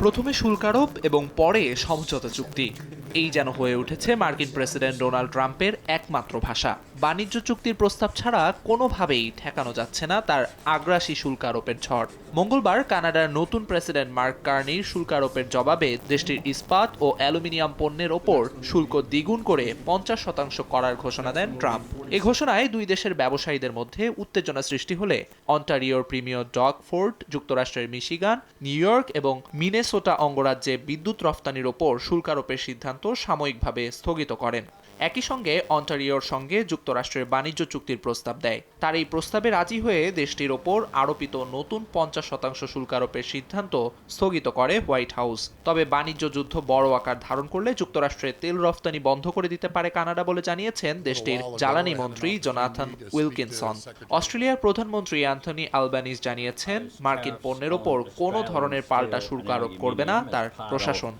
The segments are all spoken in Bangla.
প্রথমে শুল্ক আরোপ এবং পরে সমঝোতা চুক্তি, এই যেন হয়ে উঠেছে মার্কিন প্রেসিডেন্ট ডোনাল্ড ট্রাম্পের একমাত্র ভাষা। বাণিজ্য চুক্তির প্রস্তাব ছাড়া কোনোভাবেই ঠেকানো যাচ্ছে না তার আগ্রাসী শুল্ক আরোপের ঝড়। মঙ্গলবার কানাডার নতুন প্রেসিডেন্ট মার্ক কার্নির শুল্ক আরোপের জবাবে দেশটির ইস্পাত ও অ্যালুমিনিয়াম পণ্যের ওপর শুল্ক দ্বিগুণ করে 50% করার ঘোষণা দেন ট্রাম্প। এ ঘোষণায় দুই দেশের ব্যবসায়ীদের মধ্যে উত্তেজনা সৃষ্টি হলে অন্টারিওর প্রিমিয়ার ডগ ফোর্ড, যুক্তরাষ্ট্রের মিশিগান, নিউ ইয়র্ক এবং মিনেসোটা অঙ্গরাজ্যে বিদ্যুৎ রফতানির ওপর শুল্ক আরোপের সিদ্ধান্ত সাময়িকভাবে স্থগিত করেন। একই সঙ্গে অন্টারিওর সঙ্গে যুক্তরাষ্ট্রের বাণিজ্য চুক্তির প্রস্তাব দেয়। তার এই প্রস্তাবে রাজি হয়ে দেশটির ওপর আরোপিত নতুন 50% শুল্ক আরোপের সিদ্ধান্ত স্থগিত করে হোয়াইট হাউস। তবে বাণিজ্য যুদ্ধ বড় আকার ধারণ করলে যুক্তরাষ্ট্রের তেল রফতানি বন্ধ করে দিতে পারে কানাডা বলে জানিয়েছেন দেশটির জ্বালানি মন্ত্রী জোনাথন উইলকিনসন। অস্ট্রেলিয়ার প্রধানমন্ত্রী অ্যান্থনি আলবানিজ জানিয়েছেন মার্কিন পণ্যের ওপর কোনো ধরনের পাল্টা শুল্ক আরোপ করবে না তার প্রশাসন।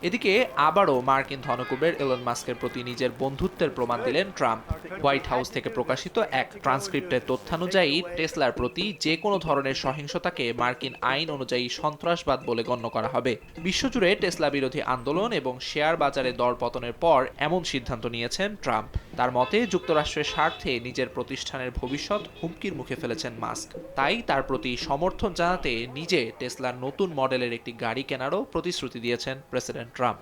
এদিকে আবারও মার্কিন ধনকুবের এলন মাস্কের প্রতি নিজের বন্ধুত্বের প্রমাণ দিলেন ট্রাম্প। হোয়াইট হাউস থেকে প্রকাশিত এক ট্রান্সক্রিপ্টের তথ্যানুযায়ী টেসলার প্রতি যে কোনো ধরনের সহিংসতাকে মার্কিন আইন অনুযায়ী সন্ত্রাসবাদ বলে গণ্য করা হবে। বিশ্বজুড়ে টেসলা বিরোধী আন্দোলন এবং শেয়ার বাজারে দরপতনের পর এমন সিদ্ধান্ত নিয়েছেন ট্রাম্প। তার মতে যুক্তরাষ্ট্রের স্বার্থে নিজের প্রতিষ্ঠানের ভবিষ্যৎ হুমকির মুখে ফেলেছেন মাস্ক। তাই তার প্রতি সমর্থন জানাতে নিজে টেসলার নতুন মডেলের একটি গাড়ি কেনারও প্রতিশ্রুতি দিয়েছেন প্রেসিডেন্ট ট্রাম্প।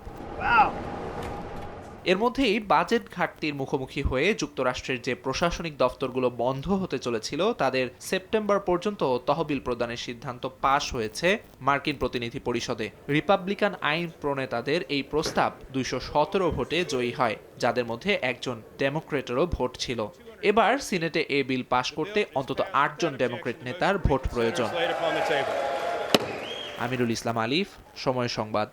এর মধ্যেই বাজেট ঘাটতির মুখোমুখি হয়ে যুক্তরাষ্ট্রের যে প্রশাসনিক দফতরগুলো বন্ধ হতে চলেছিল তাদের সেপ্টেম্বর পর্যন্ত তহবিল প্রদানের সিদ্ধান্ত পাশ হয়েছে মার্কিন প্রতিনিধি পরিষদে। রিপাবলিকান আইন প্রণেতাদের এই প্রস্তাব 217 ভোটে জয়ী হয়, যাদের মধ্যে একজন ডেমোক্রেটেরও ভোট ছিল। এবার সিনেটে এ বিল পাশ করতে অন্তত 8 জন ডেমোক্রেট নেতার ভোট প্রয়োজন। আমিরুল ইসলাম আলিফ, সময় সংবাদ।